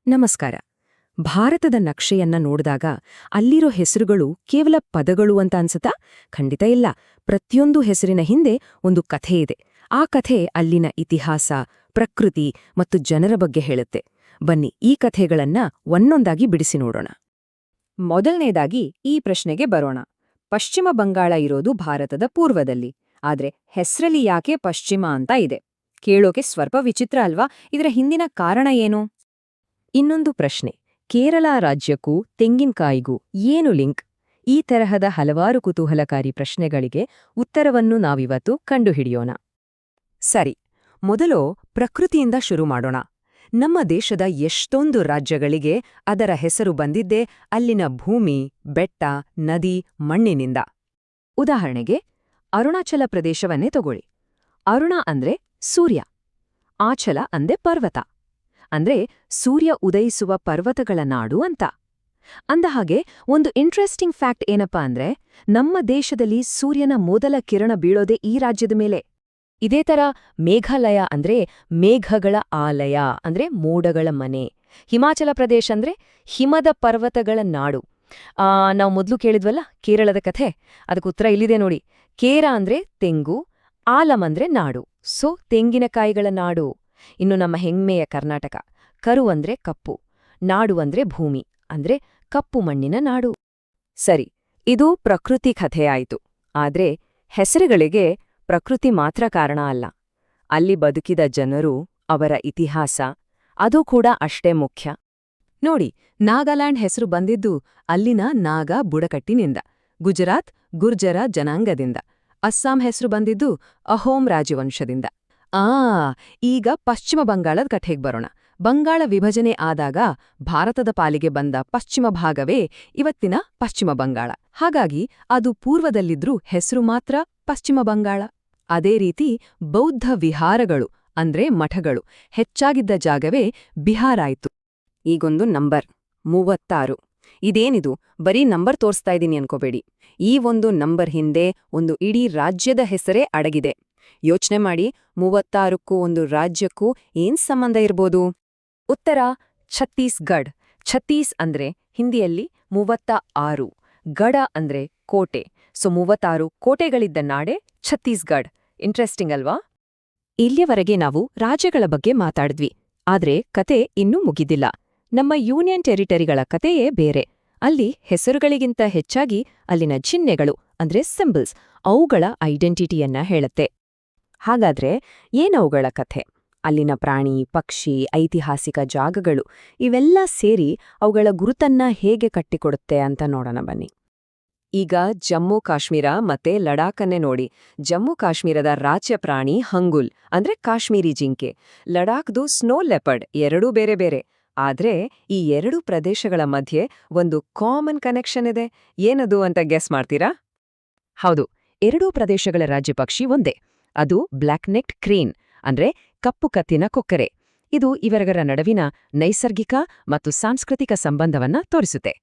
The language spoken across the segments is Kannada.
ನಮಸ್ಕಾರ. ಭಾರತದ ನಕ್ಷೆಯನ್ನ ನೋಡಿದಾಗ ಅಲ್ಲಿರೋ ಹೆಸರುಗಳು ಕೇವಲ ಪದಗಳು ಅಂತ ಅನ್ಸುತ್ತಾ? ಖಂಡಿತ ಇಲ್ಲ. ಪ್ರತಿಯೊಂದು ಹೆಸರಿನ ಹಿಂದೆ ಒಂದು ಕಥೆ ಇದೆ. ಆ ಕಥೆ ಅಲ್ಲಿನ ಇತಿಹಾಸ, ಪ್ರಕೃತಿ ಮತ್ತು ಜನರ ಬಗ್ಗೆ ಹೇಳುತ್ತೆ. ಬನ್ನಿ ಈ ಕಥೆಗಳನ್ನ ಒಂದೊಂದಾಗಿ ಬಿಡಿಸಿ ನೋಡೋಣ. ಮೊದಲನೇದಾಗಿ ಈ ಪ್ರಶ್ನೆಗೆ ಬರೋಣ. ಪಶ್ಚಿಮ ಬಂಗಾಳ ಇರೋದು ಭಾರತದ ಪೂರ್ವದಲ್ಲಿ. ಆದ್ರೆ ಹೆಸ್ರಲ್ಲಿ ಯಾಕೆ ಪಶ್ಚಿಮ ಅಂತ ಇದೆ? ಕೇಳೋಕೆ ಸ್ವಲ್ಪ ವಿಚಿತ್ರ ಅಲ್ವಾ? ಇದರ ಹಿಂದಿನ ಕಾರಣ ಏನು? ಇನ್ನೊಂದು ಪ್ರಶ್ನೆ, ಕೇರಳ ರಾಜ್ಯಕ್ಕೂ ತೆಂಗಿನಕಾಯಿಗೂ ಏನು ಲಿಂಕ್? ಈ ತರಹದ ಹಲವಾರು ಕುತೂಹಲಕಾರಿ ಪ್ರಶ್ನೆಗಳಿಗೆ ಉತ್ತರವನ್ನು ನಾವಿವತ್ತು ಕಂಡುಹಿಡಿಯೋಣ. ಸರಿ, ಮೊದಲು ಪ್ರಕೃತಿಯಿಂದ ಶುರು ಮಾಡೋಣ. ನಮ್ಮ ದೇಶದ ಎಷ್ಟೊಂದು ರಾಜ್ಯಗಳಿಗೆ ಅದರ ಹೆಸರು ಬಂದಿದ್ದೇ ಅಲ್ಲಿನ ಭೂಮಿ, ಬೆಟ್ಟ, ನದಿ, ಮಣ್ಣಿನಿಂದ. ಉದಾಹರಣೆಗೆ ಅರುಣಾಚಲ ಪ್ರದೇಶವನ್ನೇ ತಗೊಳ್ಳಿ. ಅರುಣ ಅಂದ್ರೆ ಸೂರ್ಯ, ಆಚಲ ಅಂದ್ರೆ ಪರ್ವತ, ಅಂದ್ರೆ ಸೂರ್ಯ ಉದಯಿಸುವ ಪರ್ವತಗಳ ನಾಡು ಅಂತ. ಅಂದಹಾಗೆ ಒಂದು ಇಂಟ್ರೆಸ್ಟಿಂಗ್ ಫ್ಯಾಕ್ಟ್ ಏನಪ್ಪಾ ಅಂದ್ರೆ, ನಮ್ಮ ದೇಶದಲ್ಲಿ ಸೂರ್ಯನ ಮೊದಲ ಕಿರಣ ಬೀಳೋದೇ ಈ ರಾಜ್ಯದ ಮೇಲೆ. ಇದೇ ತರ ಮೇಘಾಲಯ ಅಂದ್ರೆ ಮೇಘಗಳ ಆಲಯ, ಅಂದ್ರೆ ಮೋಡಗಳ ಮನೆ. ಹಿಮಾಚಲ ಪ್ರದೇಶ ಅಂದ್ರೆ ಹಿಮದ ಪರ್ವತಗಳ ನಾಡು. ನಾವು ಮೊದಲು ಕೇಳಿದ್ವಲ್ಲ ಕೇರಳದ ಕಥೆ, ಅದಕ್ಕೆ ಉತ್ತರ ಇಲ್ಲಿದೆ ನೋಡಿ. ಕೇರ ಅಂದ್ರೆ ತೆಂಗು, ಆಲಂ ಅಂದ್ರೆ ನಾಡು, ಸೊ ತೆಂಗಿನಕಾಯಿಗಳ ನಾಡು. ಇನ್ನು ನಮ್ಮ ಹೆಮ್ಮೆಯ ಕರ್ನಾಟಕ, ಕರು ಅಂದ್ರೆ ಕಪ್ಪು, ನಾಡು ಅಂದ್ರೆ ಭೂಮಿ, ಅಂದ್ರೆ ಕಪ್ಪು ಮಣ್ಣಿನ ನಾಡು. ಸರಿ, ಇದು ಪ್ರಕೃತಿ ಕಥೆಯಾಯಿತು. ಆದ್ರೆ ಹೆಸರುಗಳಿಗೆ ಪ್ರಕೃತಿ ಮಾತ್ರ ಕಾರಣ ಅಲ್ಲ. ಅಲ್ಲಿ ಬದುಕಿದ ಜನರು, ಅವರ ಇತಿಹಾಸ, ಅದು ಕೂಡ ಅಷ್ಟೇ ಮುಖ್ಯ. ನೋಡಿ, ನಾಗಾಲ್ಯಾಂಡ್ ಹೆಸರು ಬಂದಿದ್ದು ಅಲ್ಲಿನ ನಾಗ ಬುಡಕಟ್ಟಿನಿಂದ, ಗುಜರಾತ್ ಗುರ್ಜರ ಜನಾಂಗದಿಂದ, ಅಸ್ಸಾಂ ಹೆಸರು ಬಂದಿದ್ದು ಅಹೋಮ್ ರಾಜವಂಶದಿಂದ. ಈಗ ಪಶ್ಚಿಮ ಬಂಗಾಳದ ಕಥೆಗೆ ಬರೋಣ. ಬಂಗಾಳ ವಿಭಜನೆ ಆದಾಗ ಭಾರತದ ಪಾಲಿಗೆ ಬಂದ ಪಶ್ಚಿಮ ಭಾಗವೇ ಇವತ್ತಿನ ಪಶ್ಚಿಮ ಬಂಗಾಳ. ಹಾಗಾಗಿ ಅದು ಪೂರ್ವದಲ್ಲಿದ್ರೂ ಹೆಸರು ಮಾತ್ರ ಪಶ್ಚಿಮ ಬಂಗಾಳ. ಅದೇ ರೀತಿ ಬೌದ್ಧ ವಿಹಾರಗಳು ಅಂದ್ರೆ ಮಠಗಳು ಹೆಚ್ಚಾಗಿದ್ದ ಜಾಗವೇ ಬಿಹಾರ ಆಯ್ತು. ಈಗೊಂದು ನಂಬರ್ 36. ಇದೇನಿದು, ಬರೀ ನಂಬರ್ ತೋರಿಸ್ತಾ ಇದ್ದೀನಿ ಅನ್ಕೋಬೇಡಿ. ಈ ಒಂದು ನಂಬರ್ ಹಿಂದೆ ಒಂದು ಇಡೀ ರಾಜ್ಯದ ಹೆಸರೇ ಅಡಗಿದೆ. ಯೋಚನೆ ಮಾಡಿ, 36ಕ್ಕೂ ಒಂದು ರಾಜ್ಯಕ್ಕೂ ಏನ್ ಸಂಬಂಧ ಇರ್ಬೋದು? ಉತ್ತರ ಛತ್ತೀಸ್ಗಢ್. ಛತ್ತೀಸ್ ಅಂದ್ರೆ ಹಿಂದಿಯಲ್ಲಿ 36, ಗಢ ಅಂದ್ರೆ ಕೋಟೆ. ಸೊ 36 ಕೋಟೆಗಳಿದ್ದ ನಾಡೆ ಛತ್ತೀಸ್ಗಢ್. ಇಂಟ್ರೆಸ್ಟಿಂಗ್ ಅಲ್ವಾ? ಇಲ್ಲಿಯವರೆಗೆ ನಾವು ರಾಜ್ಯಗಳ ಬಗ್ಗೆ ಮಾತಾಡಿದ್ವಿ. ಆದ್ರೆ ಕತೆ ಇನ್ನೂ ಮುಗಿದಿಲ್ಲ. ನಮ್ಮ ಯೂನಿಯನ್ ಟೆರಿಟರಿಗಳ ಕತೆಯೇ ಬೇರೆ. ಅಲ್ಲಿ ಹೆಸರುಗಳಿಗಿಂತ ಹೆಚ್ಚಾಗಿ ಅಲ್ಲಿನ ಚಿಹ್ನೆಗಳು ಅಂದ್ರೆ ಸಿಂಬಲ್ಸ್, ಅವುಗಳ ಐಡೆಂಟಿಟಿಯನ್ನ ಹೇಳುತ್ತೆ. ಹಾಗಾದ್ರೆ ಏನವುಗಳ ಕಥೆ? ಅಲ್ಲಿನ ಪ್ರಾಣಿ, ಪಕ್ಷಿ, ಐತಿಹಾಸಿಕ ಜಾಗಗಳು ಇವೆಲ್ಲ ಸೇರಿ ಅವುಗಳ ಗುರುತನ್ನ ಹೇಗೆ ಕಟ್ಟಿಕೊಡುತ್ತೆ ಅಂತ ನೋಡೋಣ ಬನ್ನಿ. ಈಗ ಜಮ್ಮು ಕಾಶ್ಮೀರ ಮತ್ತೆ ಲಡಾಖನ್ನೇ ನೋಡಿ. ಜಮ್ಮು ಕಾಶ್ಮೀರದ ರಾಜ್ಯ ಪ್ರಾಣಿ ಹಂಗುಲ್ ಅಂದ್ರೆ ಕಾಶ್ಮೀರಿ ಜಿಂಕೆ, ಲಡಾಖ್ದು ಸ್ನೋ ಲೆಪರ್ಡ್, ಎರಡೂ ಬೇರೆ ಬೇರೆ. ಆದ್ರೆ ಈ ಎರಡೂ ಪ್ರದೇಶಗಳ ಮಧ್ಯೆ ಒಂದು ಕಾಮನ್ ಕನೆಕ್ಷನ್ ಇದೆ. ಏನದು ಅಂತ ಗೆಸ್ ಮಾಡ್ತೀರಾ? ಹೌದು, ಎರಡೂ ಪ್ರದೇಶಗಳ ರಾಜ್ಯ ಪಕ್ಷಿ ಒಂದೇ. ಅದು ಬ್ಲ್ಯಾಕ್ ನೆಕ್ಡ್ ಕ್ರೇನ್ ಅಂದ್ರೆ ಕಪ್ಪು ಕತ್ತಿನ ಕೊಕ್ಕರೆ. ಇದು ಇವರಗರ ನಡುವಿನ ನೈಸರ್ಗಿಕ ಮತ್ತು ಸಾಂಸ್ಕೃತಿಕ ಸಂಬಂಧವನ್ನ ತೋರಿಸುತ್ತೆ.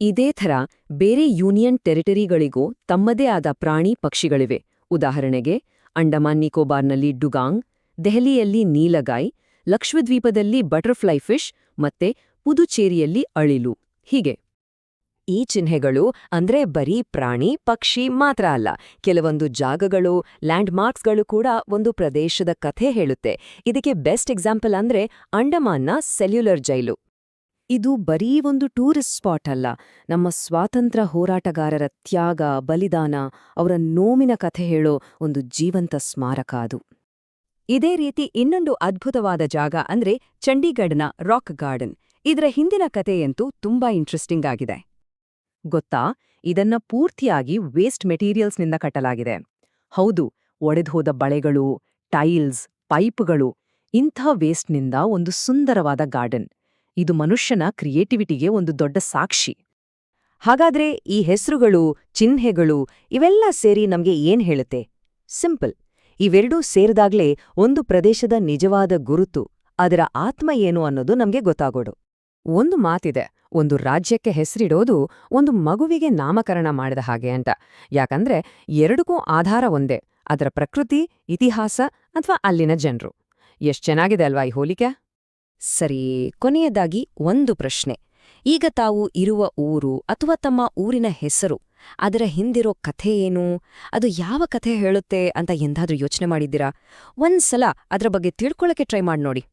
ಇದೇ ಥರ ಬೇರೆ ಯೂನಿಯನ್ ಟೆರಿಟರಿಗಳಿಗೂ ತಮ್ಮದೇ ಆದ ಪ್ರಾಣಿ ಪಕ್ಷಿಗಳಿವೆ. ಉದಾಹರಣೆಗೆ ಅಂಡಮಾನ್ ನಿಕೋಬಾರ್ನಲ್ಲಿ ಡುಗಾಂಗ್, ದೆಹಲಿಯಲ್ಲಿ ನೀಲಗಾಯ್, ಲಕ್ಷದ್ವೀಪದಲ್ಲಿ ಬಟರ್ಫ್ಲೈ ಫಿಶ್ ಮತ್ತೆ ಪುದುಚೇರಿಯಲ್ಲಿ ಅಳಿಲು. ಹೀಗೆ ಈ ಚಿಹ್ನೆಗಳು ಅಂದ್ರೆ ಬರೀ ಪ್ರಾಣಿ ಪಕ್ಷಿ ಮಾತ್ರ ಅಲ್ಲ, ಕೆಲವೊಂದು ಜಾಗಗಳು, ಲ್ಯಾಂಡ್ ಮಾರ್ಕ್ಸ್ಗಳು ಕೂಡ ಒಂದು ಪ್ರದೇಶದ ಕಥೆ ಹೇಳುತ್ತೆ. ಇದಕ್ಕೆ ಬೆಸ್ಟ್ ಎಕ್ಸಾಂಪಲ್ ಅಂದ್ರೆ ಅಂಡಮಾನ್ನ ಸೆಲ್ಯುಲರ್ ಜೈಲು. ಇದು ಬರೀ ಒಂದು ಟೂರಿಸ್ಟ್ ಸ್ಪಾಟ್ ಅಲ್ಲ, ನಮ್ಮ ಸ್ವಾತಂತ್ರ್ಯ ಹೋರಾಟಗಾರರ ತ್ಯಾಗ, ಬಲಿದಾನ, ಅವರ ನೋವಿನ ಕಥೆ ಹೇಳೋ ಒಂದು ಜೀವಂತ ಸ್ಮಾರಕ ಅದು. ಇದೇ ರೀತಿ ಇನ್ನೊಂದು ಅದ್ಭುತವಾದ ಜಾಗ ಅಂದ್ರೆ ಚಂಡೀಗಢ್ನ ರಾಕ್ ಗಾರ್ಡನ್. ಇದರ ಹಿಂದಿನ ಕಥೆಯಂತೂ ತುಂಬಾ ಇಂಟ್ರೆಸ್ಟಿಂಗ್ ಆಗಿದೆ. ಗೊತ್ತಾ, ಇದನ್ನ ಪೂರ್ತಿಯಾಗಿ ವೇಸ್ಟ್ ಮೆಟೀರಿಯಲ್ಸ್ನಿಂದ ಕಟ್ಟಲಾಗಿದೆ. ಹೌದು, ಒಡೆದ್ಹೋದ ಬಳೆಗಳು, ಟೈಲ್ಸ್, ಪೈಪ್ಗಳು, ಇಂಥ ವೇಸ್ಟ್ನಿಂದ ಒಂದು ಸುಂದರವಾದ ಗಾರ್ಡನ್. ಇದು ಮನುಷ್ಯನ ಕ್ರಿಯೇಟಿವಿಟಿಗೆ ಒಂದು ದೊಡ್ಡ ಸಾಕ್ಷಿ. ಹಾಗಾದ್ರೆ ಈ ಹೆಸರುಗಳು, ಚಿಹ್ನೆಗಳು ಇವೆಲ್ಲ ಸೇರಿ ನಮ್ಗೆ ಏನ್ ಹೇಳುತ್ತೆ? ಸಿಂಪಲ್, ಇವೆರಡೂ ಸೇರಿದಾಗ್ಲೇ ಒಂದು ಪ್ರದೇಶದ ನಿಜವಾದ ಗುರುತು, ಅದರ ಆತ್ಮ ಏನು ಅನ್ನೋದು ನಮ್ಗೆ ಗೊತ್ತಾಗೋಡು. ಒಂದು ಮಾತಿದೆ, ಒಂದು ರಾಜ್ಯಕ್ಕೆ ಹೆಸರಿಡೋದು ಒಂದು ಮಗುವಿಗೆ ನಾಮಕರಣ ಮಾಡಿದ ಹಾಗೆ ಅಂತ. ಯಾಕಂದ್ರೆ ಎರಡಕ್ಕೂ ಆಧಾರ ಒಂದೇ, ಅದರ ಪ್ರಕೃತಿ, ಇತಿಹಾಸ ಅಥವಾ ಅಲ್ಲಿನ ಜನರು. ಎಷ್ಟ್ ಚೆನ್ನಾಗಿದೆ ಅಲ್ವಾ ಈ ಹೋಲಿಕೆ? ಸರಿ, ಕೊನೆಯದಾಗಿ ಒಂದು ಪ್ರಶ್ನೆ. ಈಗ ತಾವು ಇರುವ ಊರು ಅಥವಾ ತಮ್ಮ ಊರಿನ ಹೆಸರು, ಅದರ ಹಿಂದಿರೋ ಕಥೆ ಏನು, ಅದು ಯಾವ ಕಥೆ ಹೇಳುತ್ತೆ ಅಂತ ಎಂದಾದ್ರೂ ಯೋಚನೆ ಮಾಡಿದ್ದೀರಾ? ಒಂದ್ಸಲ ಅದ್ರ ಬಗ್ಗೆ ತಿಳ್ಕೊಳಕ್ಕೆ ಟ್ರೈ ಮಾಡಿ ನೋಡಿ.